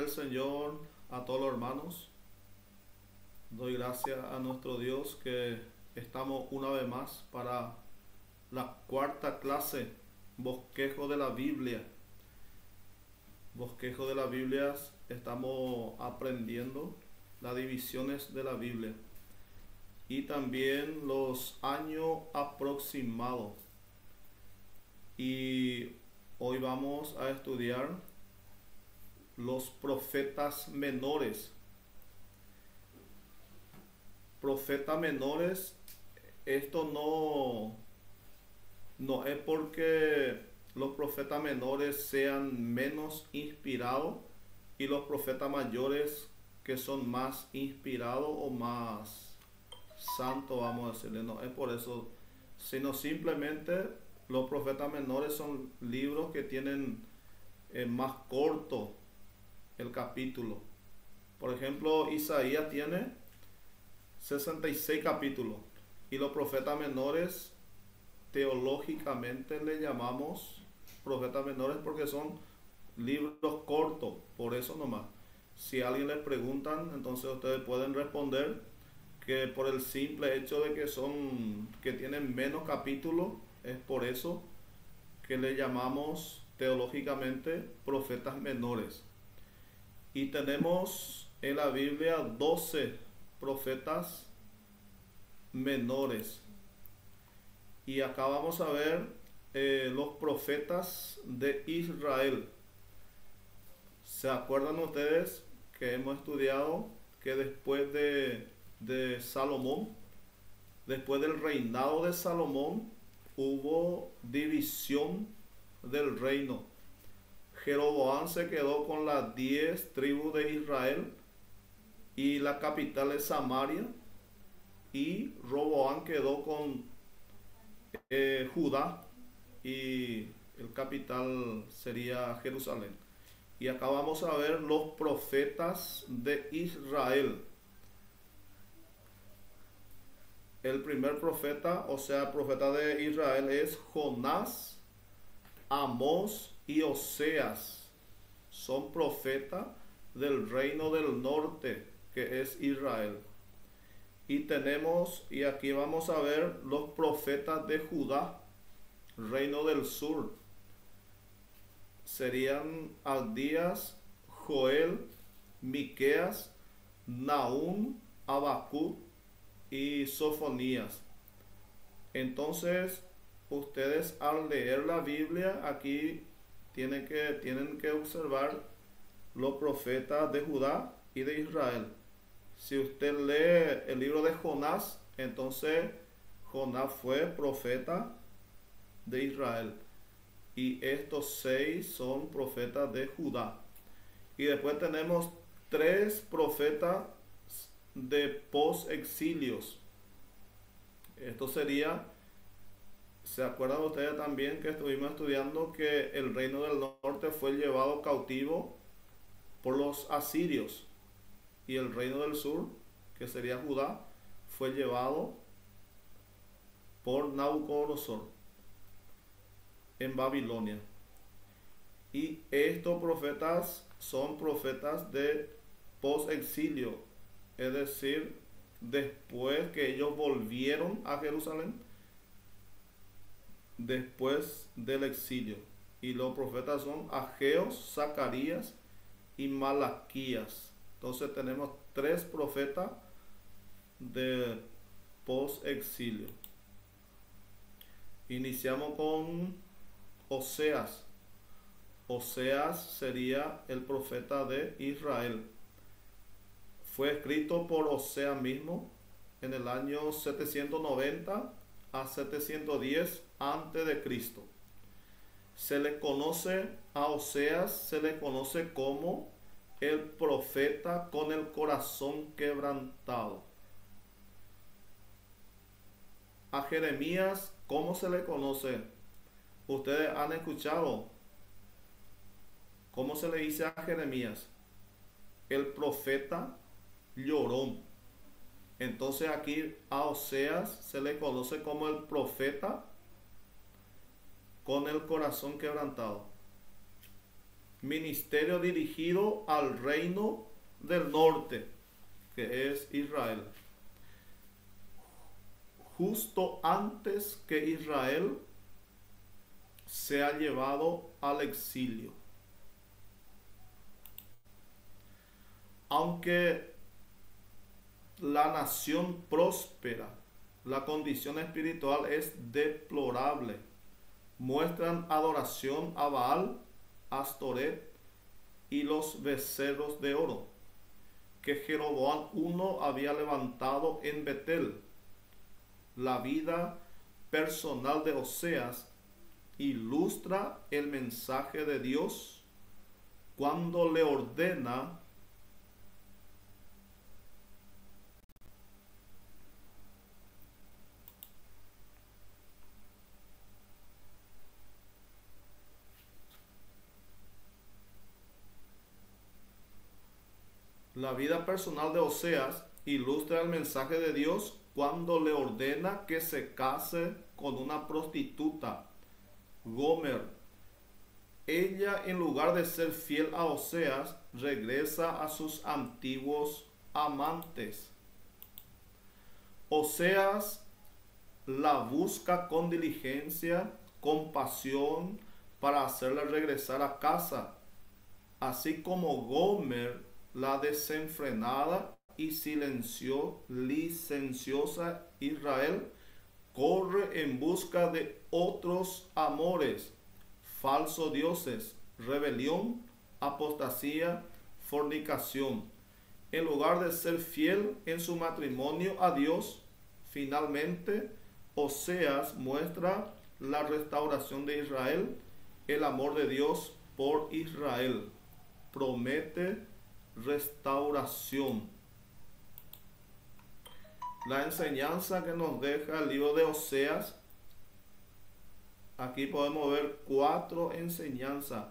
del Señor a todos los hermanos. Doy gracias a nuestro Dios que estamos una vez más para la cuarta clase, bosquejo de la Biblia. Bosquejo de la Biblia, estamos aprendiendo las divisiones de la Biblia y también los años aproximados. Y hoy vamos a estudiar los profetas menores. Profetas menores, esto no es porque los profetas menores sean menos inspirados y los profetas mayores que son más inspirados o más santos, vamos a decirle. No es por eso, sino simplemente los profetas menores son libros que tienen más corto el capítulo. Por ejemplo, Isaías tiene 66 capítulos y los profetas menores teológicamente le llamamos profetas menores porque son libros cortos, por eso nomás. Si a alguien les preguntan, entonces ustedes pueden responder que por el simple hecho de que tienen menos capítulos, es por eso que le llamamos teológicamente profetas menores. Y tenemos en la Biblia 12 profetas menores. Y acá vamos a ver los profetas de Israel. ¿Se acuerdan ustedes que hemos estudiado que después de Salomón, después del reinado de Salomón, hubo división del reino? Jeroboam se quedó con las 10 tribus de Israel y la capital es Samaria, y Roboam quedó con Judá y el capital sería Jerusalén. Y acá vamos a ver los profetas de Israel. El primer profeta, o sea, profeta de Israel es Jonás, Amós y Oseas. Son profetas del reino del norte, que es Israel. Y tenemos, y aquí vamos a ver los profetas de Judá, reino del sur. Serían Abdías, Joel, Miqueas, Nahum, Habacuc y Sofonías. Entonces, ustedes al leer la Biblia aquí tienen que observar los profetas de Judá y de Israel. Si usted lee el libro de Jonás, entonces Jonás fue profeta de Israel. Y estos 6 son profetas de Judá. Y después tenemos 3 profetas de post-exilios. Esto sería, ¿se acuerdan ustedes también que estuvimos estudiando que el reino del norte fue llevado cautivo por los asirios? Y el reino del sur, que sería Judá, fue llevado por Nabucodonosor en Babilonia. Y estos profetas son profetas de post-exilio, es decir, después que ellos volvieron a Jerusalén, después del exilio. Y los profetas son Ageos, Zacarías y Malaquías. Entonces tenemos 3 profetas de post-exilio. Iniciamos con Oseas. Oseas sería el profeta de Israel. Fue escrito por Oseas mismo en el año 790 a 710 antes de Cristo. Se le conoce a Oseas, se le conoce como el profeta con el corazón quebrantado. A Jeremías, ¿cómo se le conoce? Ustedes han escuchado cómo se le dice a Jeremías: el profeta llorón. Entonces aquí a Oseas se le conoce como el profeta con el corazón quebrantado. ministerio dirigido al reino del norte, que es Israel. Justo antes que Israel sea llevado al exilio. Aunque la nación próspera, la condición espiritual es deplorable. Muestran adoración a Baal, Astoret y los becerros de oro que Jeroboam I había levantado en Betel. La vida personal de Oseas ilustra el mensaje de Dios cuando le ordena la vida personal de Oseas ilustra el mensaje de Dios cuando le ordena que se case con una prostituta, Gomer. Ella, en lugar de ser fiel a Oseas, regresa a sus antiguos amantes. Oseas la busca con diligencia, con pasión, para hacerla regresar a casa, así como Gomer, la desenfrenada y licenciosa Israel, corre en busca de otros amores, falsos dioses, rebelión, apostasía, fornicación. En lugar de ser fiel en su matrimonio a Dios, finalmente Oseas muestra la restauración de Israel, el amor de Dios por Israel. Promete restauración. La enseñanza que nos deja el libro de Oseas, aquí podemos ver 4 enseñanzas.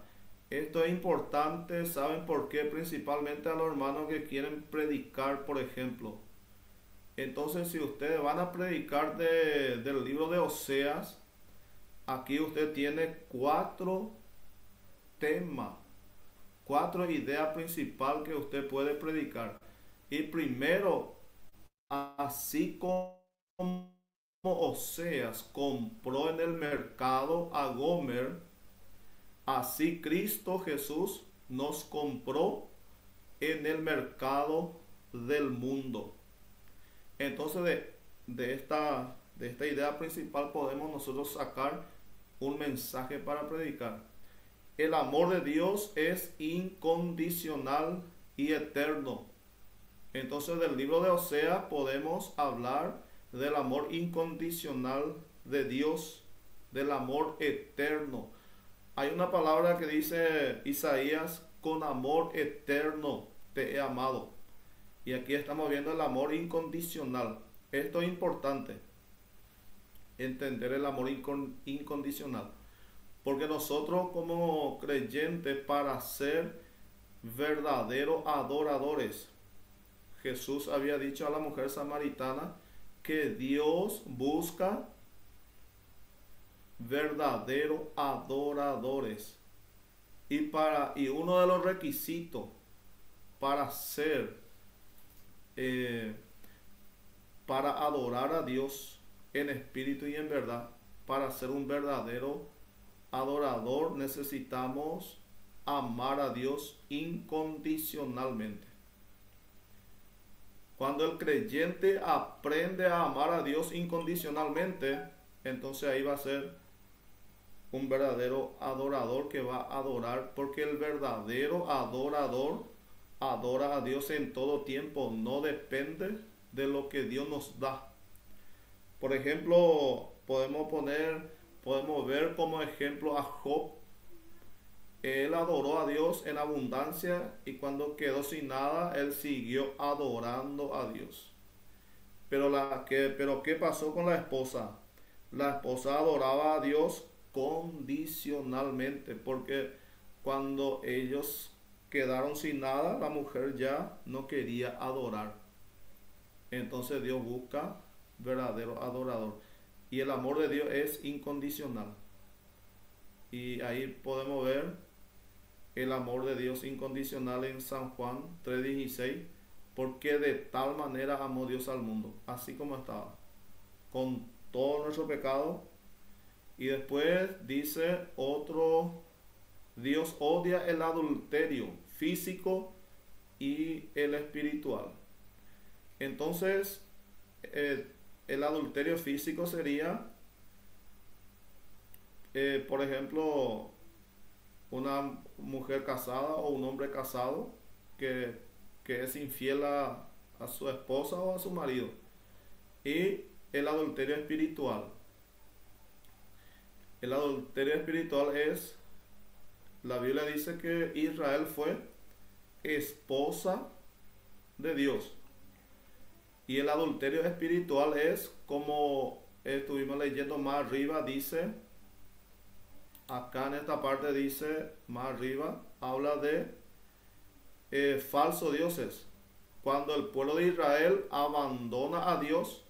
Esto es importante, ¿saben por qué? Principalmente a los hermanos que quieren predicar, por ejemplo. Entonces, si ustedes van a predicar del libro de Oseas, aquí usted tiene 4 temas, 4 ideas principales que usted puede predicar. Y primero, así como Oseas compró en el mercado a Gomer, así Cristo Jesús nos compró en el mercado del mundo. Entonces de esta idea principal podemos nosotros sacar un mensaje para predicar. El amor de Dios es incondicional y eterno. Entonces del libro de Oseas podemos hablar del amor incondicional de Dios, del amor eterno. Hay una palabra que dice Isaías: con amor eterno te he amado. Y aquí estamos viendo el amor incondicional. Esto es importante, entender el amor incondicional. Porque nosotros como creyentes, para ser verdaderos adoradores, Jesús había dicho a la mujer samaritana que Dios busca verdaderos adoradores. Y uno de los requisitos para para adorar a Dios en espíritu y en verdad, para ser un verdadero adorador, necesitamos amar a Dios incondicionalmente. Cuando el creyente aprende a amar a Dios incondicionalmente, entonces ahí va a ser un verdadero adorador que va a adorar, porque el verdadero adorador adora a Dios en todo tiempo, no depende de lo que Dios nos da. Por ejemplo, podemos ver como ejemplo a Job. Él adoró a Dios en abundancia y cuando quedó sin nada, él siguió adorando a Dios. Pero ¿qué pasó con la esposa? La esposa adoraba a Dios condicionalmente, porque cuando ellos quedaron sin nada, la mujer ya no quería adorar. Entonces Dios busca verdadero adorador. Y el amor de Dios es incondicional. Y ahí podemos ver el amor de Dios incondicional en San Juan 3:16, porque de tal manera amó Dios al mundo, así como estaba, con todo nuestro pecado. Y después dice otro, Dios odia el adulterio físico y el espiritual. Entonces, el adulterio físico sería, por ejemplo, una mujer casada o un hombre casado que, que es infiel a su esposa o a su marido. Y el adulterio espiritual. El adulterio espiritual es, la Biblia dice que Israel fue esposa de Dios. Y el adulterio espiritual es, como estuvimos leyendo más arriba, dice, acá en esta parte dice, más arriba, habla de falsos dioses. Cuando el pueblo de Israel abandona a Dios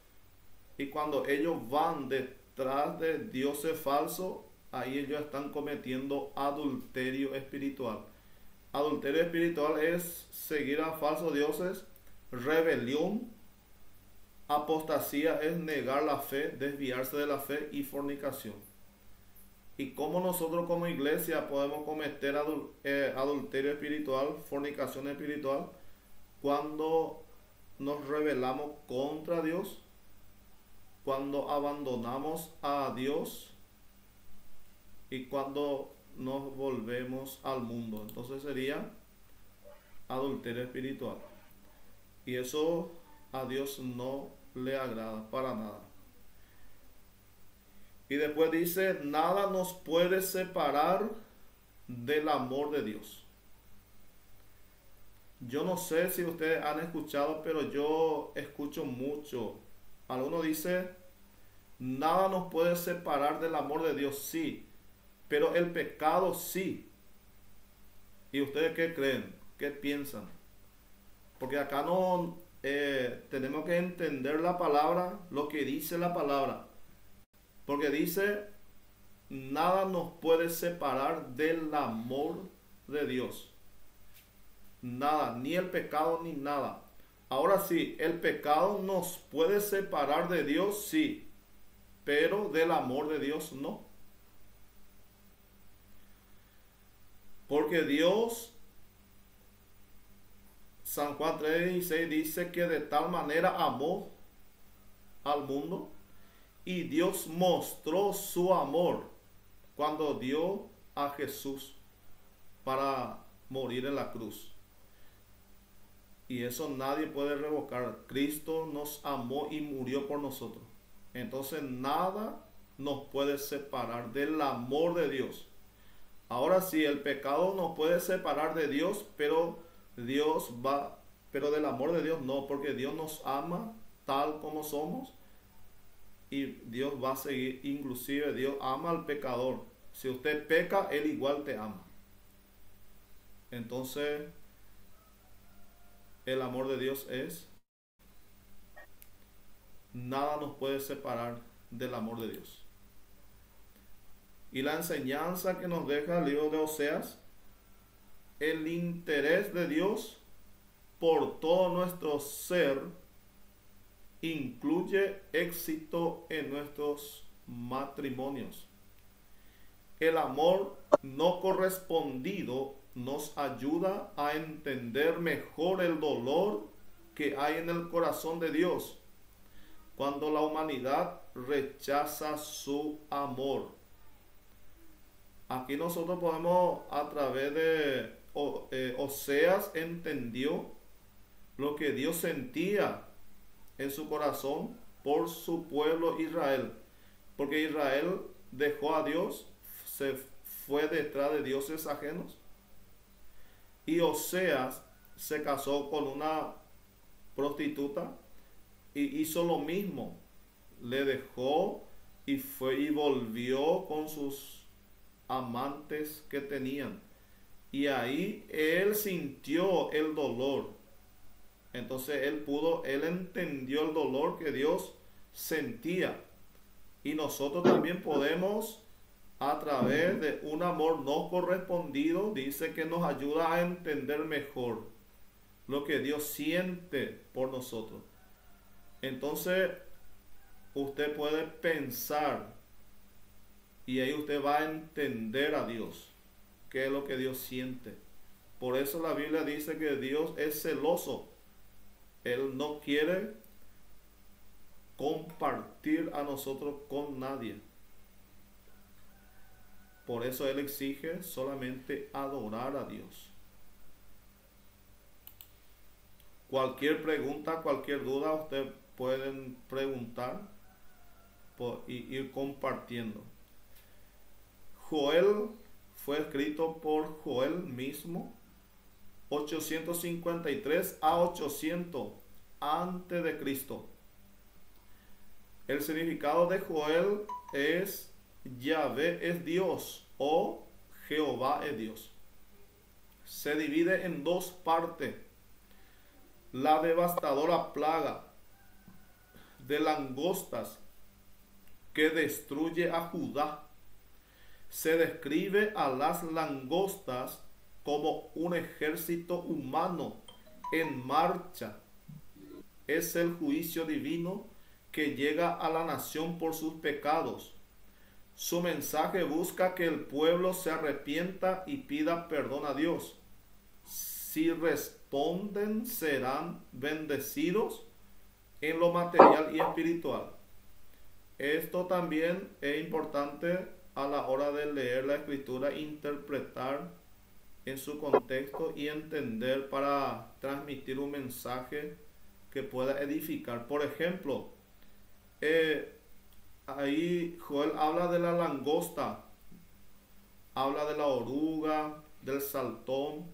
y cuando ellos van detrás de dioses falsos, ahí ellos están cometiendo adulterio espiritual. Adulterio espiritual es seguir a falsos dioses, rebelión. Apostasía es negar la fe, desviarse de la fe, y fornicación. ¿Y cómo nosotros como iglesia podemos cometer adulterio espiritual, fornicación espiritual? Cuando nos rebelamos contra Dios, cuando abandonamos a Dios y cuando nos volvemos al mundo. Entonces sería adulterio espiritual. Y eso a Dios no le agrada para nada. Y después dice, nada nos puede separar del amor de Dios. Yo no sé si ustedes han escuchado, pero yo escucho mucho. Algunos dicen, nada nos puede separar del amor de Dios, sí, pero el pecado sí. ¿Y ustedes qué creen? ¿Qué piensan? Porque acá no tenemos que entender la palabra, lo que dice la palabra. Porque dice, nada nos puede separar del amor de Dios. Nada, ni el pecado ni nada. Ahora sí, el pecado nos puede separar de Dios, sí, pero del amor de Dios no. Porque Dios, San Juan 3:16 dice que de tal manera amó al mundo, y Dios mostró su amor cuando dio a Jesús para morir en la cruz. Y eso nadie puede revocar. Cristo nos amó y murió por nosotros. Entonces nada nos puede separar del amor de Dios. Ahora sí, el pecado nos puede separar de Dios, pero del amor de Dios no, porque Dios nos ama tal como somos. Y Dios va a seguir, inclusive Dios ama al pecador. Si usted peca, Él igual te ama. Entonces, el amor de Dios es, nada nos puede separar del amor de Dios. Y la enseñanza que nos deja el libro de Oseas, el interés de Dios por todo nuestro ser, incluye éxito en nuestros matrimonios. El amor no correspondido nos ayuda a entender mejor el dolor que hay en el corazón de Dios cuando la humanidad rechaza su amor. Aquí nosotros podemos, a través de Oseas, entendió lo que Dios sentía en su corazón por su pueblo Israel, porque Israel dejó a Dios, se fue detrás de dioses ajenos, y Oseas se casó con una prostituta y hizo lo mismo, le dejó y fue y volvió con sus amantes que tenían, y ahí él sintió el dolor. Entonces él entendió el dolor que Dios sentía. Y nosotros también podemos a través de un amor no correspondido, dice que nos ayuda a entender mejor lo que Dios siente por nosotros. Entonces, usted puede pensar y ahí usted va a entender a Dios, qué es lo que Dios siente. Por eso la Biblia dice que Dios es celoso. Él no quiere compartir a nosotros con nadie. Por eso Él exige solamente adorar a Dios. Cualquier pregunta, cualquier duda, ustedes pueden preguntar y ir compartiendo. Joel fue escrito por Joel mismo, 853 a 800 antes de Cristo. El significado de Joel es Yahvé es Dios o Jehová es Dios. Se divide en dos partes. La devastadora plaga de langostas que destruye a Judá. Se describe a las langostas como un ejército humano en marcha. Es el juicio divino que llega a la nación por sus pecados. Su mensaje busca que el pueblo se arrepienta y pida perdón a Dios. Si responden, serán bendecidos en lo material y espiritual. Esto también es importante a la hora de leer la escritura, interpretar en su contexto y entender para transmitir un mensaje que pueda edificar. Por ejemplo, ahí Joel habla de la langosta, habla de la oruga, del saltón.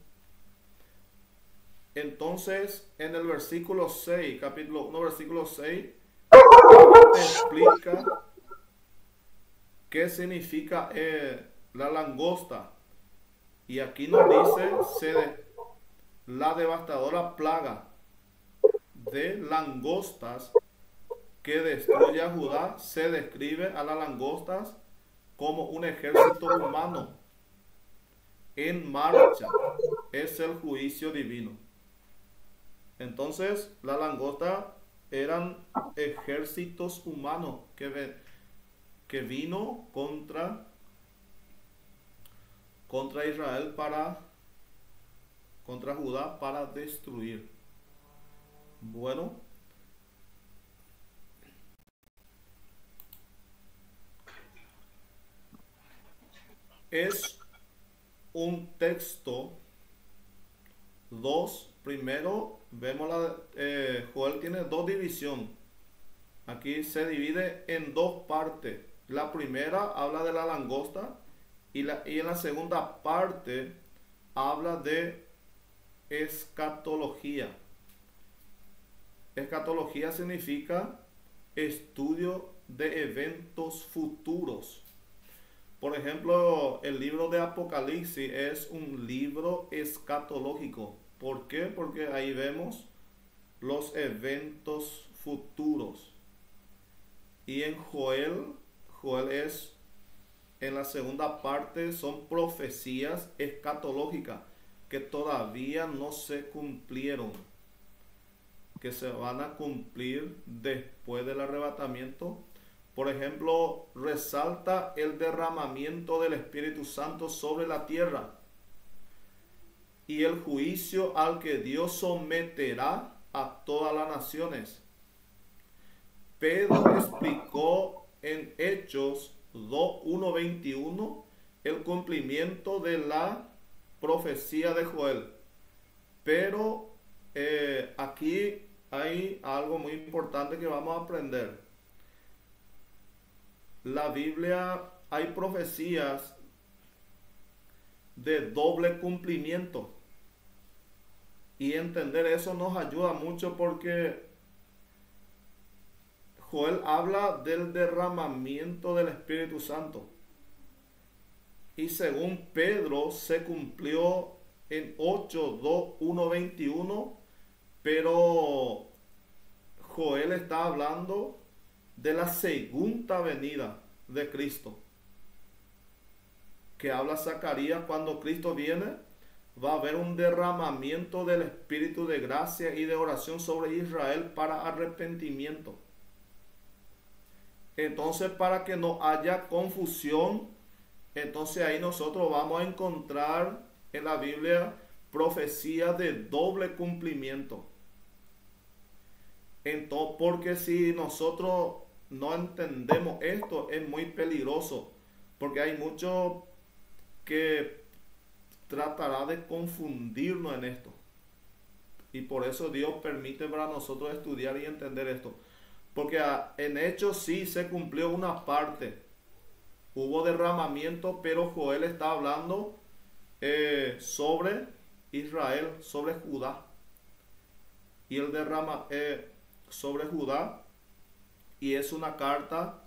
Entonces, en el versículo 6, capítulo 1, versículo 6, te explica qué significa la langosta. Y aquí nos dice la devastadora plaga de langostas que destruye a Judá. Se describe a las langostas como un ejército humano en marcha. Es el juicio divino. Entonces, la langosta eran ejércitos humanos que vino contra Israel contra Judá para destruir. Bueno, es un texto. Primero vemos Joel tiene dos divisiones. Aquí se divide en dos partes. La primera habla de la langosta y en la segunda parte habla de escatología. Escatología significa estudio de eventos futuros. Por ejemplo, el libro de Apocalipsis es un libro escatológico. ¿Por qué? Porque ahí vemos los eventos futuros. Y en Joel es, en la segunda parte, son profecías escatológicas que todavía no se cumplieron, que se van a cumplir después del arrebatamiento. Por ejemplo, resalta el derramamiento del Espíritu Santo sobre la tierra y el juicio al que Dios someterá a todas las naciones. Pedro explicó en Hechos 1:21 el cumplimiento de la profecía de Joel. Pero aquí hay algo muy importante que vamos a aprender. La Biblia, hay profecías de doble cumplimiento. Y entender eso nos ayuda mucho porque Joel habla del derramamiento del Espíritu Santo. Y según Pedro se cumplió en 1:21, pero Joel está hablando de la segunda venida de Cristo. que habla Zacarías, cuando Cristo viene, va a haber un derramamiento del Espíritu de gracia y de oración sobre Israel para arrepentimiento. Entonces, para que no haya confusión, entonces ahí nosotros vamos a encontrar en la Biblia profecía de doble cumplimiento. Entonces, porque si nosotros no entendemos esto, es muy peligroso, porque hay mucho que tratará de confundirnos en esto. Y por eso Dios permite para nosotros estudiar y entender esto. Porque en Hechos sí se cumplió una parte. Hubo derramamiento, pero Joel está hablando sobre Israel, sobre Judá. Y el derrama sobre Judá, y es una carta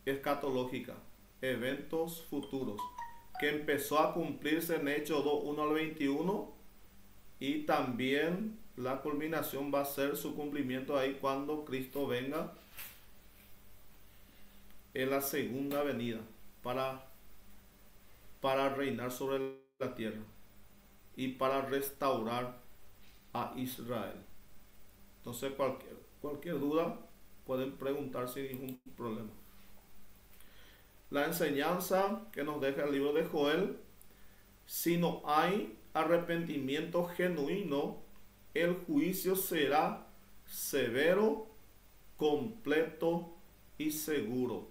escatológica, eventos futuros, que empezó a cumplirse en Hechos 2, 1 al 21, y también la culminación va a ser su cumplimiento ahí cuando Cristo venga en la segunda venida para reinar sobre la tierra y para restaurar a Israel. Entonces cualquier duda pueden preguntar sin ningún problema. La enseñanza que nos deja el libro de Joel: si no hay arrepentimiento genuino, el juicio será severo, completo y seguro.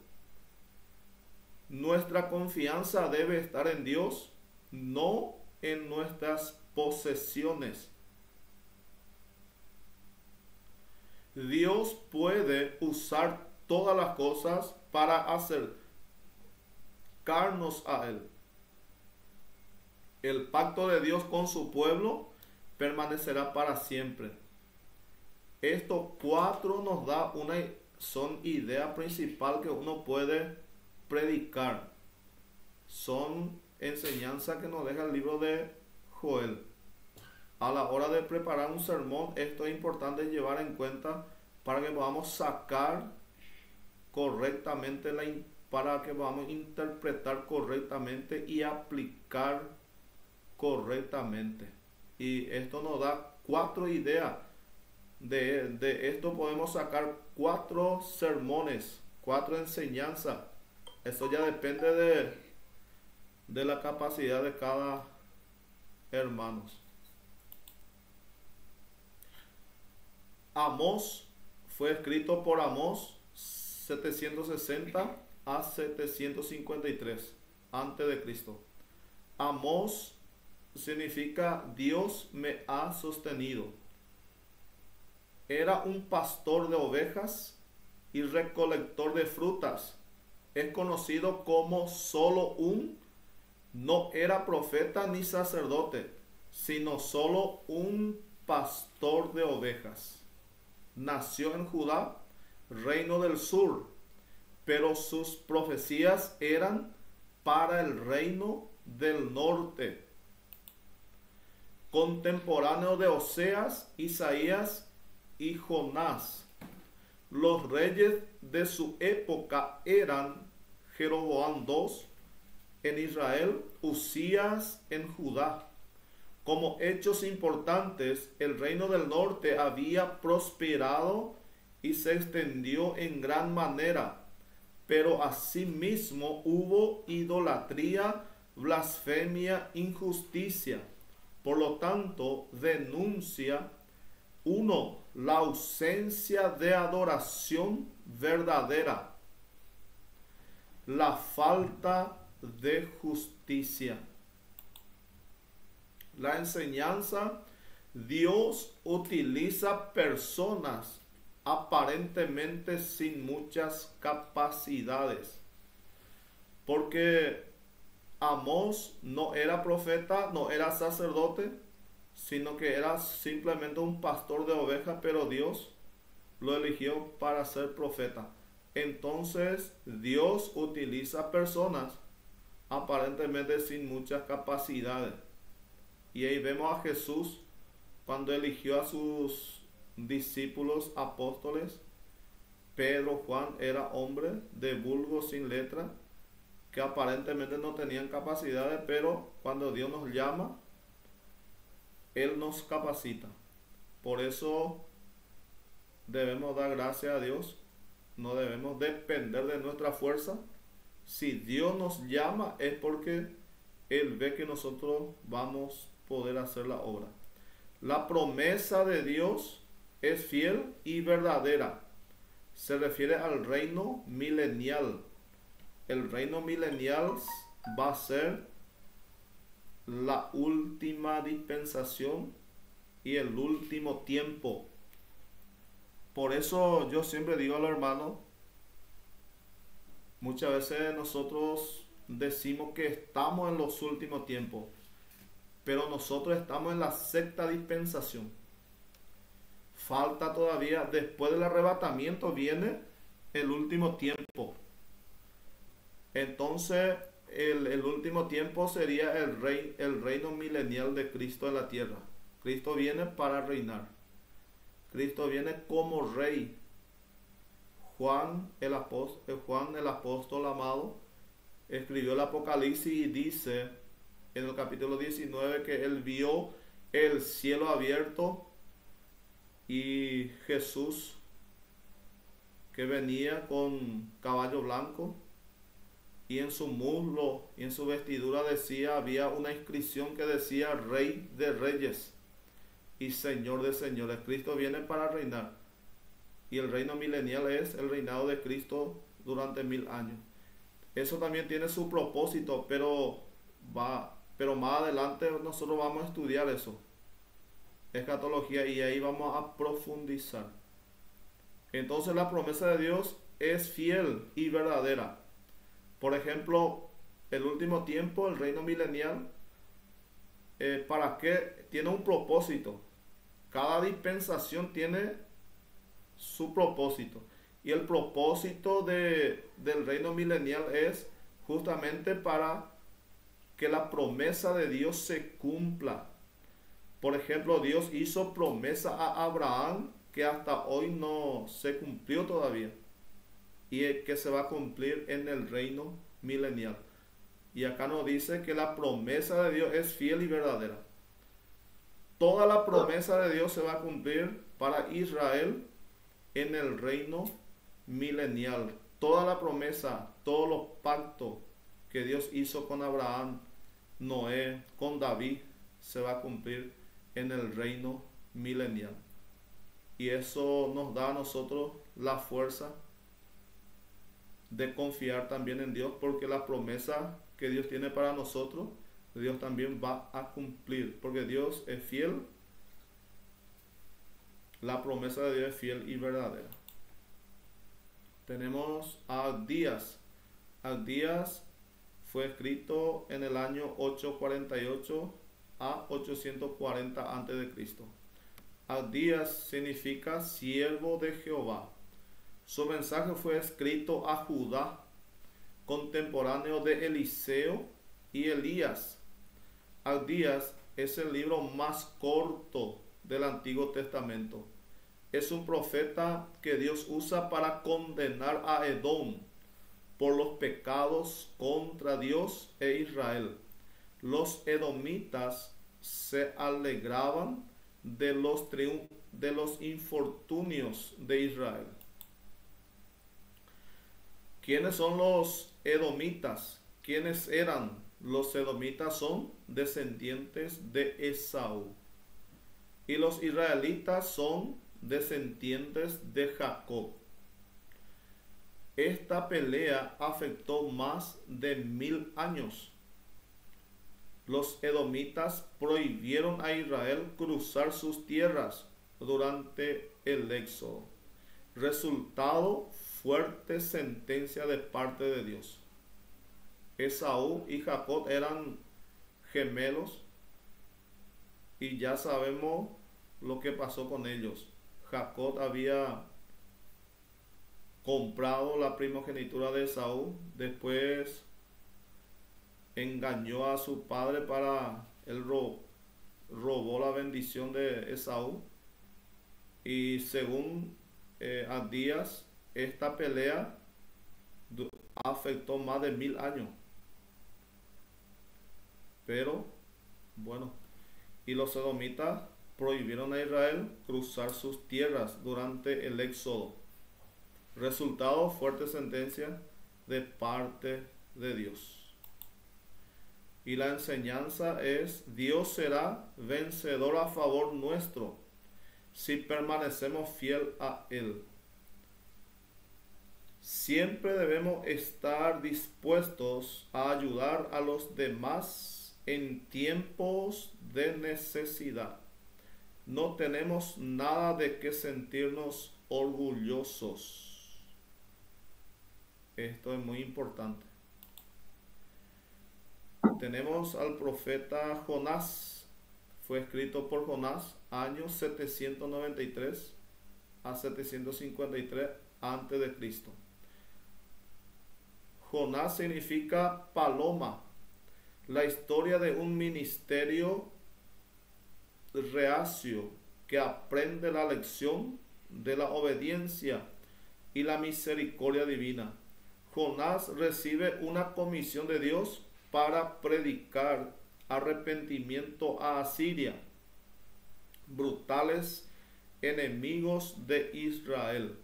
Nuestra confianza debe estar en Dios, no en nuestras posesiones. Dios puede usar todas las cosas para acercarnos a Él. El pacto de Dios con su pueblo permanecerá para siempre. Estos cuatro nos da son idea principal que uno puede predicar. Son enseñanzas que nos deja el libro de Joel. A la hora de preparar un sermón, esto es importante llevar en cuenta para que podamos sacar correctamente, para que podamos interpretar correctamente y aplicar correctamente. Y esto nos da 4 ideas. De esto podemos sacar 4 sermones, 4 enseñanzas. Eso ya depende de la capacidad de cada hermano. Amós fue escrito por Amós 760 a 753 antes de Cristo. Amós significa Dios me ha sostenido. Era un pastor de ovejas y recolector de frutas. Es conocido como solo no era profeta ni sacerdote, sino solo un pastor de ovejas. Nació en Judá, reino del sur, pero sus profecías eran para el reino del norte. Contemporáneo de Oseas, Isaías y Jonás. Los reyes de su época eran Jeroboam II en Israel, Uzías en Judá. Como hechos importantes, el reino del norte había prosperado y se extendió en gran manera, pero asimismo hubo idolatría, blasfemia, injusticia. Por lo tanto, denuncia 1. La ausencia de adoración verdadera. La falta de justicia. La enseñanza: Dios utiliza personas aparentemente sin muchas capacidades. Porque Amós no era profeta, no era sacerdote, sino que era simplemente un pastor de ovejas, pero Dios lo eligió para ser profeta. Entonces Dios utiliza personas aparentemente sin muchas capacidades. Y ahí vemos a Jesús cuando eligió a sus discípulos apóstoles. Pedro, Juan era hombre de vulgo sin letra, que aparentemente no tenían capacidades, pero cuando Dios nos llama, Él nos capacita. Por eso debemos dar gracias a Dios, no debemos depender de nuestra fuerza. Si Dios nos llama es porque Él ve que nosotros vamos a poder hacer la obra. La promesa de Dios es fiel y verdadera. Se refiere al reino milenial. El reino milenial va a ser la última dispensación y el último tiempo. Por eso yo siempre digo a los hermanos, muchas veces nosotros decimos que estamos en los últimos tiempos, pero nosotros estamos en la sexta dispensación. Falta todavía, después del arrebatamiento viene el último tiempo. Entonces el último tiempo sería el reino milenial de Cristo en la tierra. Cristo viene para reinar. Cristo viene como rey. Juan el apóstol amado escribió el Apocalipsis y dice en el capítulo 19 que él vio el cielo abierto y Jesús que venía con caballo blanco, y en su muslo y en su vestidura había una inscripción que decía Rey de Reyes y Señor de Señores. Cristo viene para reinar, y el reino milenial es el reinado de Cristo durante 1000 años. Eso también tiene su propósito, pero más adelante nosotros vamos a estudiar eso, escatología, y ahí vamos a profundizar. Entonces la promesa de Dios es fiel y verdadera. Por ejemplo, el último tiempo, el reino milenial, ¿para qué? Tiene un propósito. Cada dispensación tiene su propósito. Y el propósito del reino milenial es justamente para que la promesa de Dios se cumpla. Por ejemplo, Dios hizo promesa a Abraham que hasta hoy no se cumplió todavía, y que se va a cumplir en el reino milenial. Y acá nos dice que la promesa de Dios es fiel y verdadera. Toda la promesa de Dios se va a cumplir para Israel en el reino milenial. Toda la promesa, todos los pactos que Dios hizo con Abraham, Noé, con David, se va a cumplir en el reino milenial. Y eso nos da a nosotros la fuerza de confiar también en Dios, porque la promesa que Dios tiene para nosotros, Dios también va a cumplir, porque Dios es fiel. La promesa de Dios es fiel y verdadera. Tenemos a Abdías. Abdías fue escrito en el año 848 a 840 a.C. Abdías significa siervo de Jehová. Su mensaje fue escrito a Judá, contemporáneo de Eliseo y Elías. Abdías es el libro más corto del Antiguo Testamento. Es un profeta que Dios usa para condenar a Edom por los pecados contra Dios e Israel. Los edomitas se alegraban de los infortunios de Israel. ¿Quiénes son los edomitas? ¿Quiénes eran? Los edomitas son descendientes de Esaú. Y los israelitas son descendientes de Jacob. Esta pelea afectó más de 1000 años. Los edomitas prohibieron a Israel cruzar sus tierras durante el éxodo. Resultado: fuerte sentencia de parte de Dios. Esaú y Jacob eran gemelos y ya sabemos lo que pasó con ellos. Jacob había comprado la primogenitura de Esaú, después engañó a su padre para él robó la bendición de Esaú, y según Abdías, esta pelea afectó más de 1000 años. Pero, bueno, y los edomitas prohibieron a Israel cruzar sus tierras durante el éxodo. Resultado, fuerte sentencia de parte de Dios. Y la enseñanza es: Dios será vencedor a favor nuestro si permanecemos fiel a Él. Siempre debemos estar dispuestos a ayudar a los demás en tiempos de necesidad. No tenemos nada de qué sentirnos orgullosos. Esto es muy importante. Tenemos al profeta Jonás. Fue escrito por Jonás, años 793 a 753 antes de Cristo. Jonás significa paloma. La historia de un ministerio reacio que aprende la lección de la obediencia y la misericordia divina. Jonás recibe una comisión de Dios para predicar arrepentimiento a Asiria, brutales enemigos de Israel.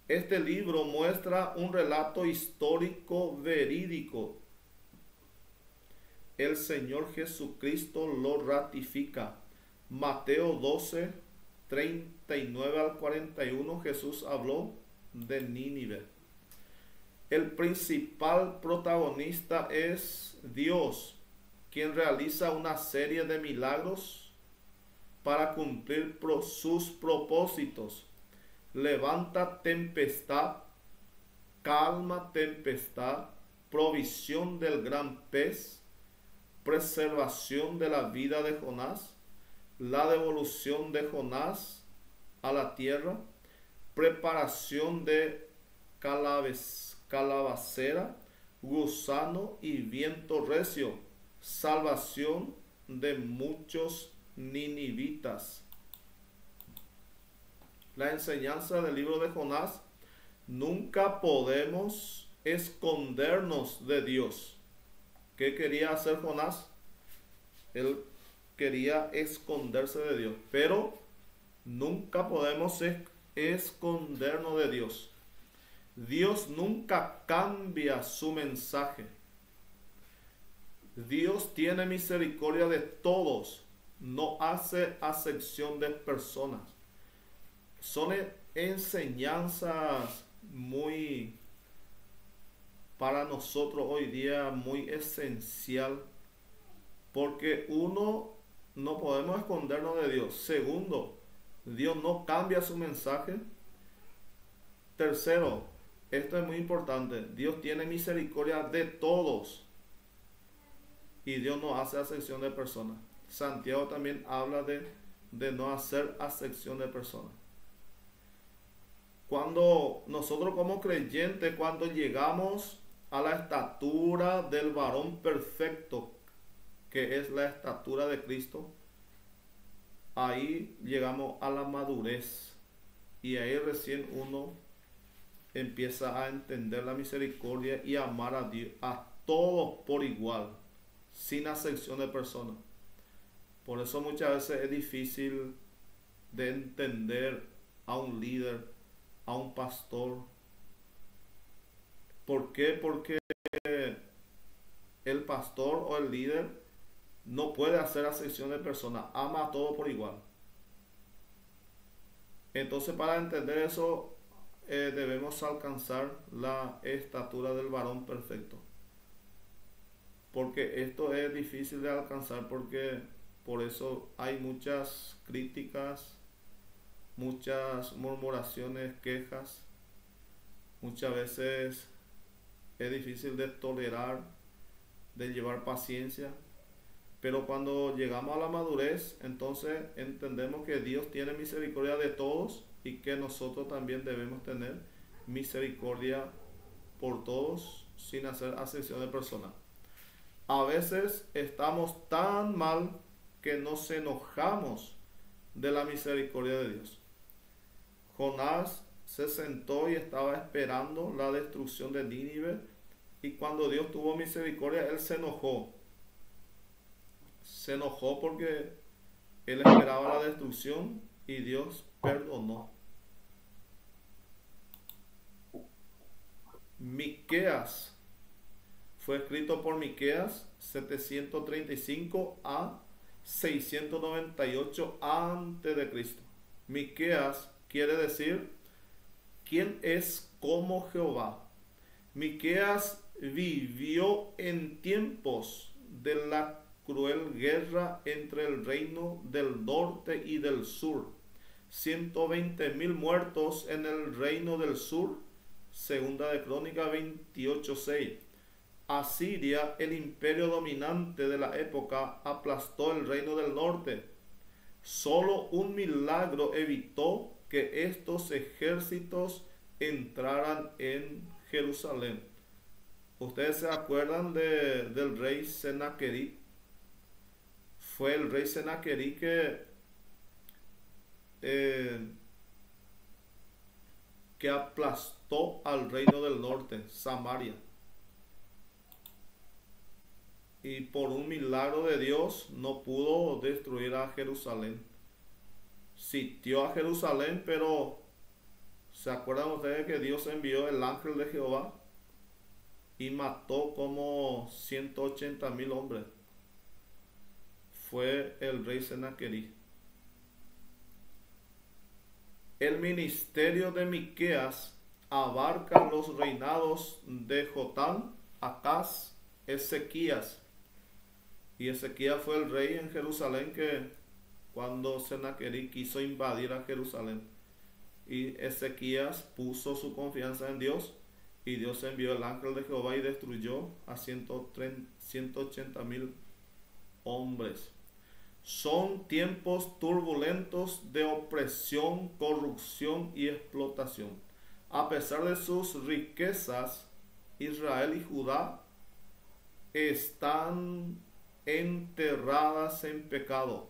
Este libro muestra un relato histórico verídico. El Señor Jesucristo lo ratifica. Mateo 12, 39 al 41, Jesús habló de Nínive. El principal protagonista es Dios, quien realiza una serie de milagros para cumplir sus propósitos. Levanta tempestad, calma tempestad, provisión del gran pez, preservación de la vida de Jonás, la devolución de Jonás a la tierra, preparación de calabacera, gusano y viento recio, salvación de muchos ninivitas. La enseñanza del libro de Jonás: nunca podemos escondernos de Dios. ¿Qué quería hacer Jonás? Él quería esconderse de Dios, pero nunca podemos escondernos de Dios. Dios nunca cambia su mensaje. Dios tiene misericordia de todos, no hace acepción de personas. Son enseñanzas muy, para nosotros hoy día, muy esencial, porque uno, no podemos escondernos de Dios. Segundo, Dios no cambia su mensaje. Tercero, esto es muy importante: Dios tiene misericordia de todos y Dios no hace acepción de personas. Santiago también habla de no hacer acepción de personas. Cuando nosotros como creyentes, cuando llegamos a la estatura del varón perfecto, que es la estatura de Cristo, ahí llegamos a la madurez, y ahí recién uno empieza a entender la misericordia y amar a Dios, a todos por igual, sin acepción de personas. Por eso muchas veces es difícil de entender a un líder, a un pastor. ¿Por qué? Porque el pastor o el líder no puede hacer acepción de personas, ama a todo por igual. Entonces, para entender eso, debemos alcanzar la estatura del varón perfecto. Porque esto es difícil de alcanzar, porque por eso hay muchas críticas, muchas murmuraciones, quejas. Muchas veces es difícil de tolerar, de llevar paciencia. Pero cuando llegamos a la madurez, entonces entendemos que Dios tiene misericordia de todos y que nosotros también debemos tener misericordia por todos, sin hacer acepción de personas. A veces estamos tan mal que nos enojamos de la misericordia de Dios. Jonás se sentó y estaba esperando la destrucción de Nínive, y cuando Dios tuvo misericordia, él se enojó. se enojó porque él esperaba la destrucción y Dios perdonó. Miqueas fue escrito por Miqueas 735 a 698 a.C. Miqueas quiere decir ¿quién es como Jehová? Miqueas vivió en tiempos de la cruel guerra entre el reino del norte y del sur. 120.000 muertos en el reino del sur. Segunda de Crónicas 28:6. Asiria, el imperio dominante de la época, aplastó el reino del norte. Solo un milagro evitó que estos ejércitos entraran en Jerusalén. ¿Ustedes se acuerdan del rey Sennacherib? Fue el rey Sennacherib que aplastó al reino del norte, Samaria. Y por un milagro de Dios no pudo destruir a Jerusalén. Sitió a Jerusalén, pero ¿se acuerdan ustedes que Dios envió el ángel de Jehová y mató como 180.000 hombres? Fue el rey Sennacherib. El ministerio de Miqueas abarca los reinados de Jotam, Acaz, Ezequías. Y Ezequías fue el rey en Jerusalén que cuando Sennacherib quiso invadir a Jerusalén. Y Ezequías puso su confianza en Dios y Dios envió el ángel de Jehová y destruyó a 180.000 hombres. Son tiempos turbulentos de opresión, corrupción y explotación. A pesar de sus riquezas, Israel y Judá están enterradas en pecado.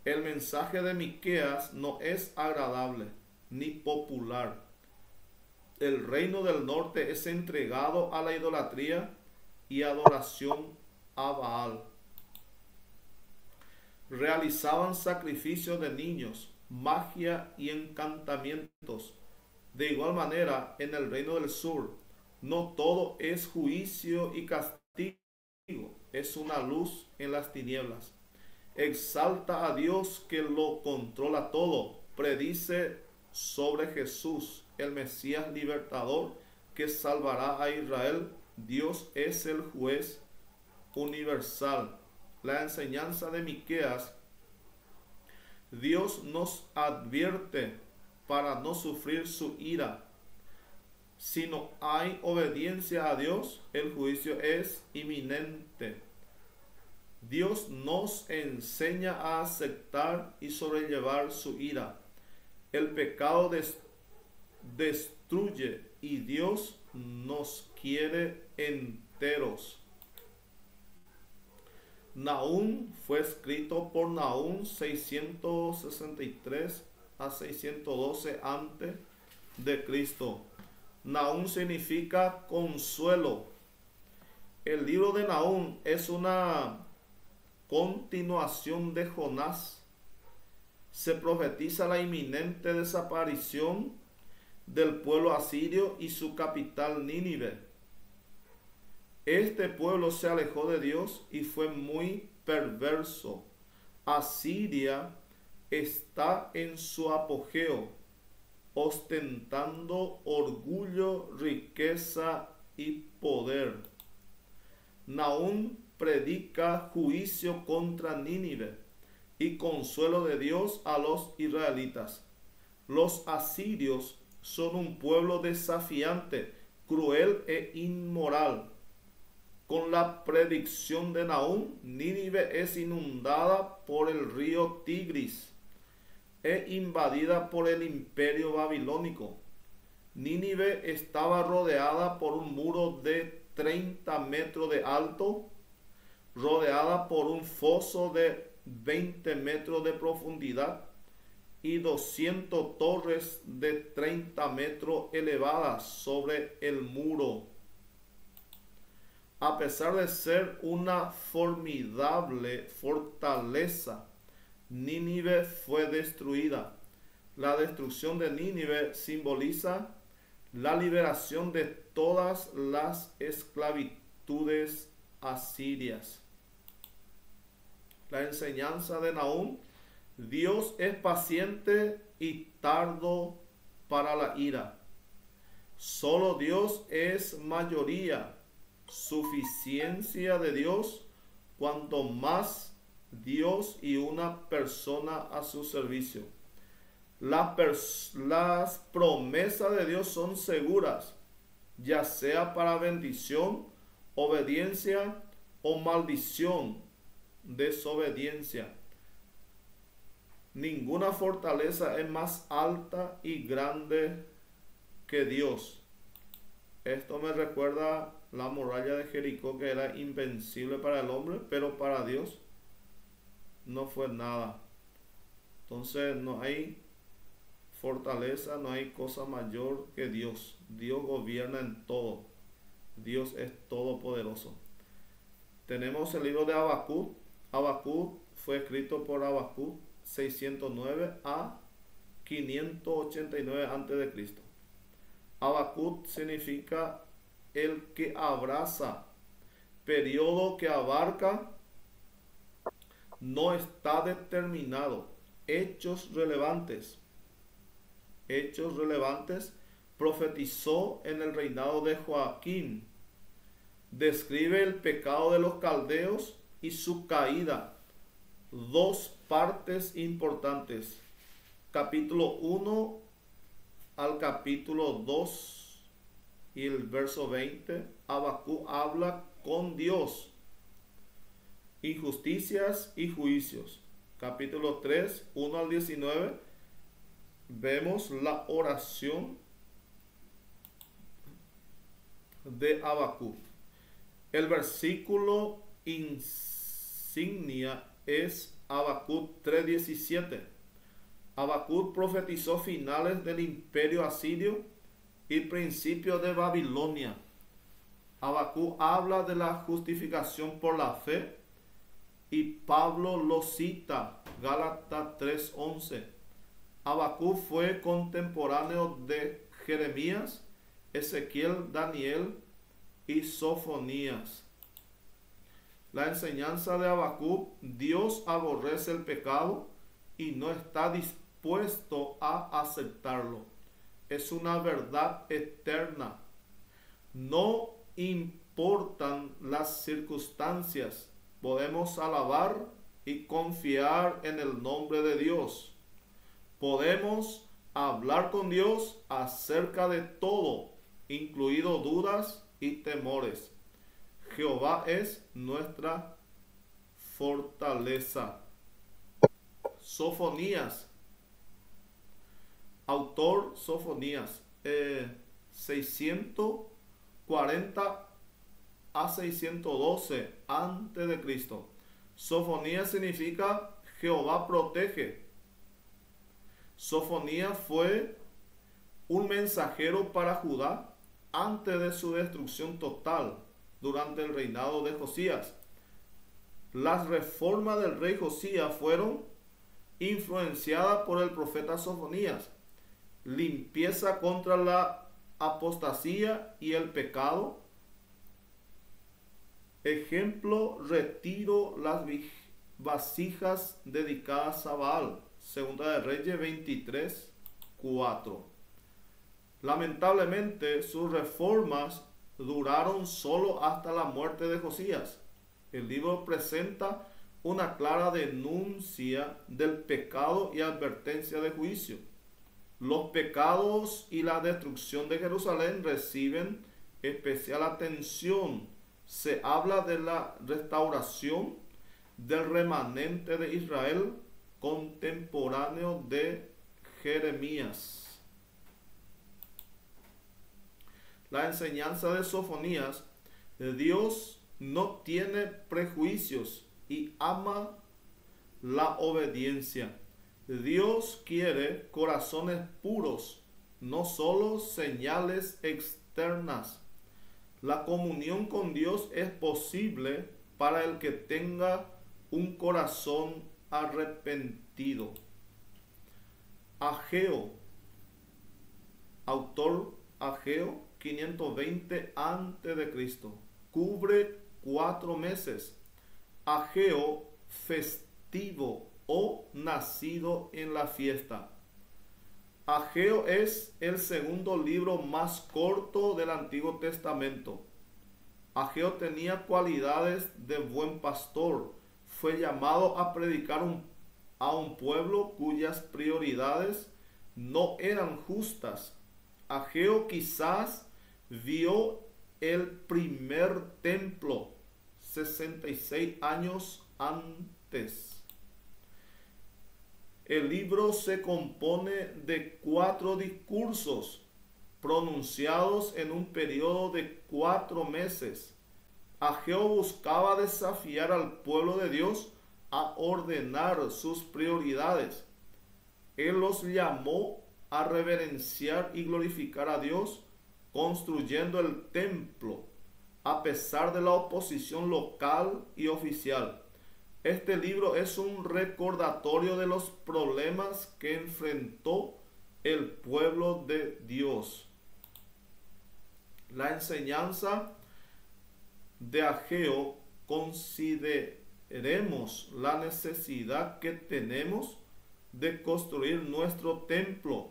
El mensaje de Miqueas no es agradable ni popular. El reino del norte es entregado a la idolatría y adoración a Baal. Realizaban sacrificios de niños, magia y encantamientos. De igual manera, en el reino del sur, no todo es juicio y castigo, es una luz en las tinieblas. Exalta a Dios que lo controla todo. Predice sobre Jesús, el Mesías libertador que salvará a Israel. Dios es el juez universal. La enseñanza de Miqueas: Dios nos advierte para no sufrir su ira. Si no hay obediencia a Dios, el juicio es inminente. Dios nos enseña a aceptar y sobrellevar su ira. El pecado destruye y Dios nos quiere enteros. Nahum fue escrito por Nahum 663 a 612 a.C. Nahum significa consuelo. El libro de Nahum es una continuación de Jonás. Se profetiza la inminente desaparición del pueblo asirio y su capital Nínive. Este pueblo se alejó de Dios y fue muy perverso. Asiria está en su apogeo, ostentando orgullo, riqueza y poder. Nahum predica juicio contra Nínive y consuelo de Dios a los israelitas. Los asirios son un pueblo desafiante, cruel e inmoral. Con la predicción de Nahum, Nínive es inundada por el río Tigris e invadida por el imperio babilónico. Nínive estaba rodeada por un muro de 30 metros de alto, rodeada por un foso de 20 metros de profundidad y 200 torres de 30 metros elevadas sobre el muro. A pesar de ser una formidable fortaleza, Nínive fue destruida. La destrucción de Nínive simboliza la liberación de todas las esclavitudes asirias. La enseñanza de Nahum: Dios es paciente y tardo para la ira. Solo Dios es mayoría. Suficiencia de Dios, cuanto más Dios y una persona a su servicio. Las promesas de Dios son seguras, ya sea para bendición, obediencia o maldición, desobediencia. Ninguna fortaleza es más alta y grande que Dios. Esto me recuerda la muralla de Jericó, que era invencible para el hombre, pero para Dios no fue nada. Entonces no hay fortaleza, no hay cosa mayor que Dios. Dios gobierna en todo. Dios es todopoderoso. Tenemos el libro de Habacuc. Habacuc fue escrito por Habacuc 609 a 589 a.C. Habacuc significa el que abraza, periodo que abarca, no está determinado. Hechos relevantes. Profetizó en el reinado de Joaquín. Describe el pecado de los caldeos y su caída. Dos partes importantes. Capítulo 1 al capítulo 2 y el verso 20. Habacuc habla con Dios. Injusticias y juicios. Capítulo 3, 1 al 19. Vemos la oración de Habacuc. El versículo insignia es Habacuc 3:17. Habacuc profetizó finales del imperio asirio y principios de Babilonia. Habacuc habla de la justificación por la fe y Pablo lo cita, Gálatas 3:11. Habacuc fue contemporáneo de Jeremías, Ezequiel, Daniel y Sofonías. La enseñanza de Habacuc: Dios aborrece el pecado y no está dispuesto a aceptarlo. Es una verdad eterna. No importan las circunstancias, podemos alabar y confiar en el nombre de Dios. Podemos hablar con Dios acerca de todo, incluido dudas y temores. Jehová es nuestra fortaleza. Sofonías. Autor Sofonías, 640 a 612 antes de Cristo. Sofonías significa Jehová protege. Sofonías fue un mensajero para Judá antes de su destrucción total durante el reinado de Josías. Las reformas del rey Josías fueron influenciadas por el profeta Sofonías. Limpieza contra la apostasía y el pecado. Ejemplo: retiro las vasijas dedicadas a Baal. Segunda de Reyes 23:4. Lamentablemente, sus reformas duraron solo hasta la muerte de Josías. El libro presenta una clara denuncia del pecado y advertencia de juicio. Los pecados y la destrucción de Jerusalén reciben especial atención. Se habla de la restauración del remanente de Israel contemporáneo de Jeremías. La enseñanza de Sofonías: Dios no tiene prejuicios y ama la obediencia. Dios quiere corazones puros, no solo señales externas. La comunión con Dios es posible para el que tenga un corazón arrepentido. Ageo, autor Ageo 520 a.C., cubre 4 meses. Ageo, festivo o nacido en la fiesta. Ageo es el segundo libro más corto del Antiguo Testamento. Ageo tenía cualidades de buen pastor. Fue llamado a predicar a un pueblo cuyas prioridades no eran justas. Ageo quizás vio el primer templo 66 años antes. El libro se compone de 4 discursos pronunciados en un periodo de 4 meses. Ageo buscaba desafiar al pueblo de Dios a ordenar sus prioridades. Él los llamó a reverenciar y glorificar a Dios construyendo el templo, a pesar de la oposición local y oficial. Este libro es un recordatorio de los problemas que enfrentó el pueblo de Dios. La enseñanza de Ageo: consideremos la necesidad que tenemos de construir nuestro templo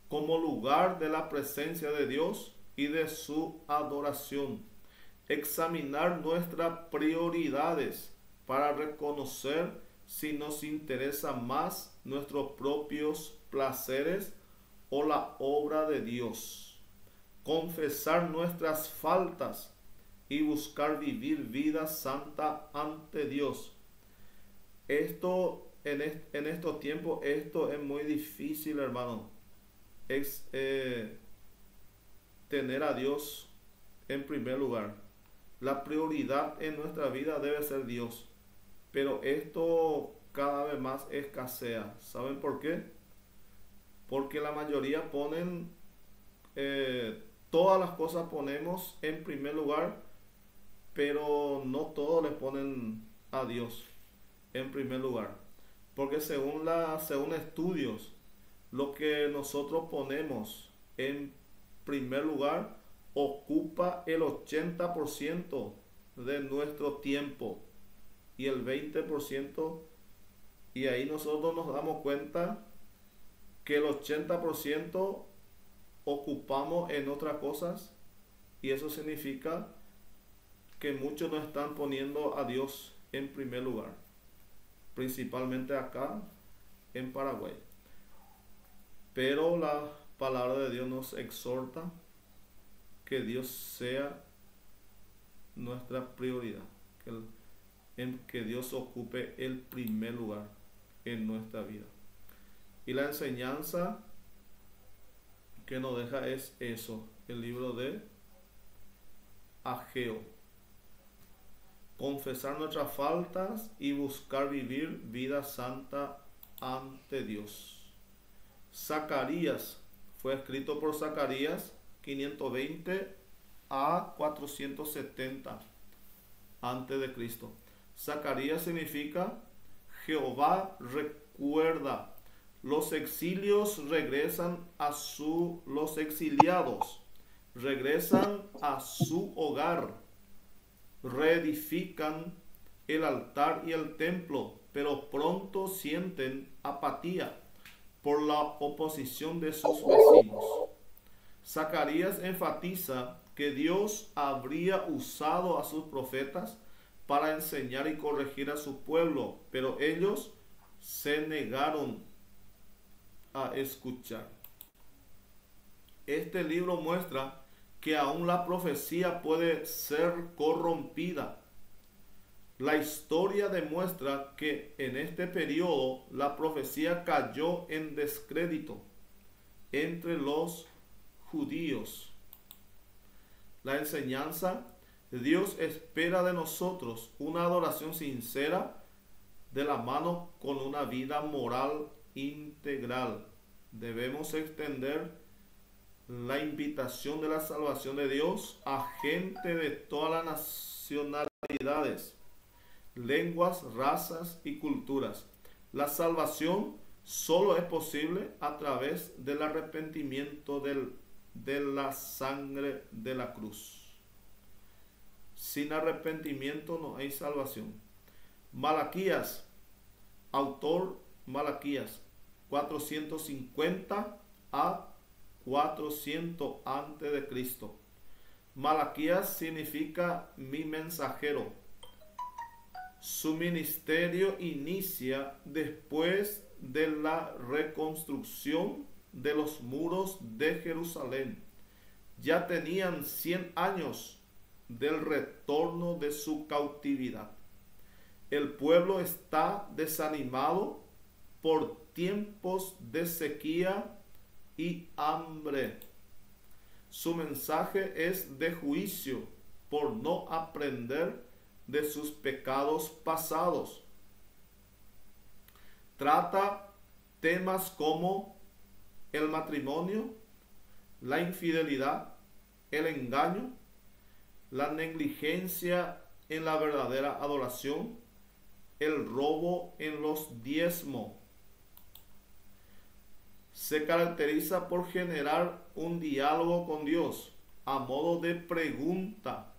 como lugar de la presencia de Dios y de su adoración. Examinar nuestras prioridades para reconocer si nos interesa más nuestros propios placeres o la obra de Dios. Confesar nuestras faltas y buscar vivir vida santa ante Dios. En estos tiempos, esto es muy difícil, hermano. Es tener a Dios en primer lugar. La prioridad en nuestra vida debe ser Dios. Pero esto cada vez más escasea. ¿Saben por qué? Porque la mayoría ponen, todas las cosas ponemos en primer lugar, pero no todos les ponen a Dios en primer lugar. Porque según estudios, lo que nosotros ponemos en primer lugar ocupa el 80% de nuestro tiempo y el 20%, y ahí nosotros nos damos cuenta que el 80% ocupamos en otras cosas, y eso significa que muchos no están poniendo a Dios en primer lugar, principalmente acá en Paraguay. Pero la palabra de Dios nos exhorta que Dios sea nuestra prioridad, que Dios ocupe el primer lugar en nuestra vida. Y la enseñanza que nos deja es eso, el libro de Ageo: confesar nuestras faltas y buscar vivir vida santa ante Dios. Zacarías, fue escrito por Zacarías 520 a 470 antes de Cristo. Zacarías significa Jehová recuerda. Los exiliados regresan a su hogar, reedifican el altar y el templo, pero pronto sienten apatía por la oposición de sus vecinos. Zacarías enfatiza que Dios habría usado a sus profetas para enseñar y corregir a su pueblo, pero ellos se negaron a escuchar. Este libro muestra que aún la profecía puede ser corrompida. La historia demuestra que en este periodo la profecía cayó en descrédito entre los judíos. La enseñanza: Dios espera de nosotros una adoración sincera de la mano con una vida moral integral. Debemos extender la invitación de la salvación de Dios a gente de todas las nacionalidades, lenguas, razas y culturas. La salvación solo es posible a través del arrepentimiento de la sangre de la cruz. Sin arrepentimiento no hay salvación. Malaquías, autor Malaquías, 450 a 400 antes de Cristo. Malaquías significa mi mensajero. Su ministerio inicia después de la reconstrucción de los muros de Jerusalén. Ya tenían 100 años del retorno de su cautividad. El pueblo está desanimado por tiempos de sequía y hambre. Su mensaje es de juicio por no aprender de sus pecados pasados. Trata temas como el matrimonio, la infidelidad, el engaño, la negligencia en la verdadera adoración, el robo en los diezmos. Se caracteriza por generar un diálogo con Dios a modo de pregunta,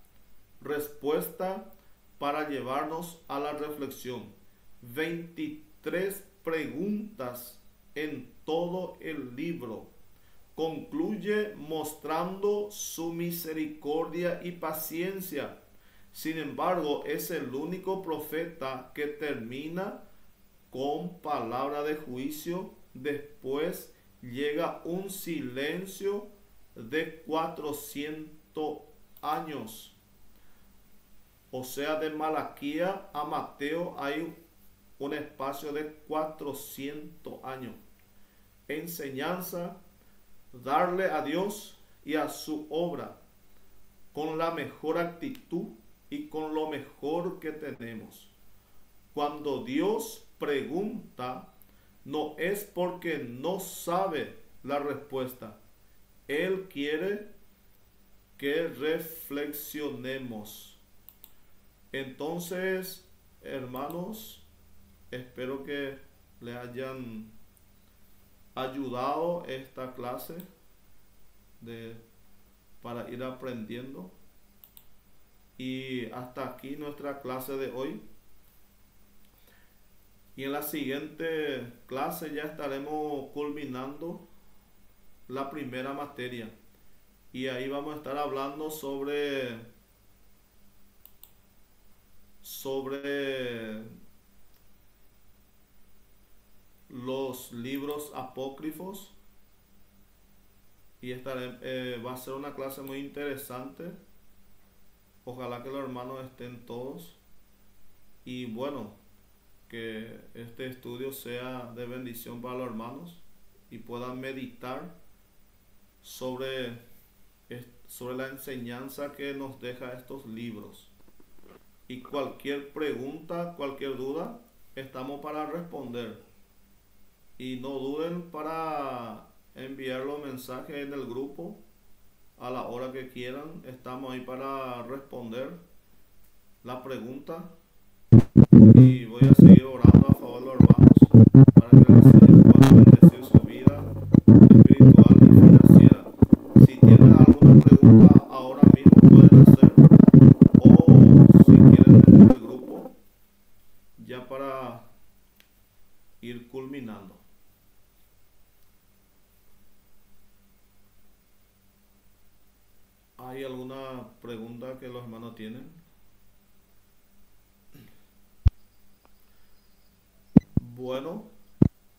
respuesta para llevarnos a la reflexión. 23 preguntas en todo el libro. Concluye mostrando su misericordia y paciencia. Sin embargo, es el único profeta que termina con palabra de juicio. Después llega un silencio de 400 años. O sea, de Malaquías a Mateo hay un espacio de 400 años. Enseñanza, darle a Dios y a su obra con la mejor actitud y con lo mejor que tenemos. Cuando Dios pregunta, no es porque no sabe la respuesta. Él quiere que reflexionemos. Entonces, hermanos, espero que le hayan ayudado esta clase para ir aprendiendo. Y hasta aquí nuestra clase de hoy. Y en la siguiente clase ya estaremos culminando la primera materia. Y ahí vamos a estar hablando sobre los libros apócrifos. Y va a ser una clase muy interesante. Ojalá que los hermanos estén todos. Y bueno, que este estudio sea de bendición para los hermanos y puedan meditar sobre la enseñanza que nos deja estos libros. Y cualquier pregunta, cualquier duda, estamos para responder. Y no duden para enviar los mensajes en el grupo a la hora que quieran. Estamos ahí para responder la pregunta. Y voy a seguir orando a favor de los hermanos para que el Señor pueda bendecir su vida espiritual y financiera. Si tienen alguna pregunta ahora mismo pueden hacer, o si quieren en el grupo, ya para ir culminando. ¿Hay alguna pregunta que los hermanos tienen? Bueno,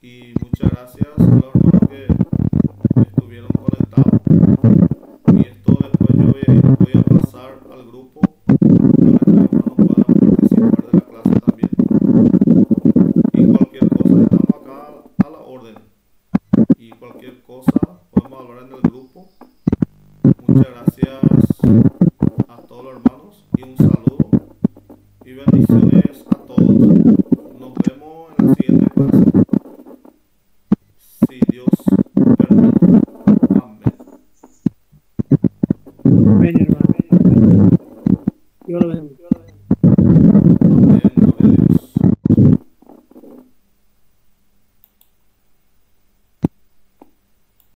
y muchas gracias a los hermanos que estuvieron conectados. Y esto después yo voy a pasar al grupo para que los hermanos puedan participar de la clase también. Y cualquier cosa estamos acá a la orden. Y cualquier cosa podemos hablar en el grupo. Muchas gracias a todos los hermanos y un saludo y bendiciones a todos.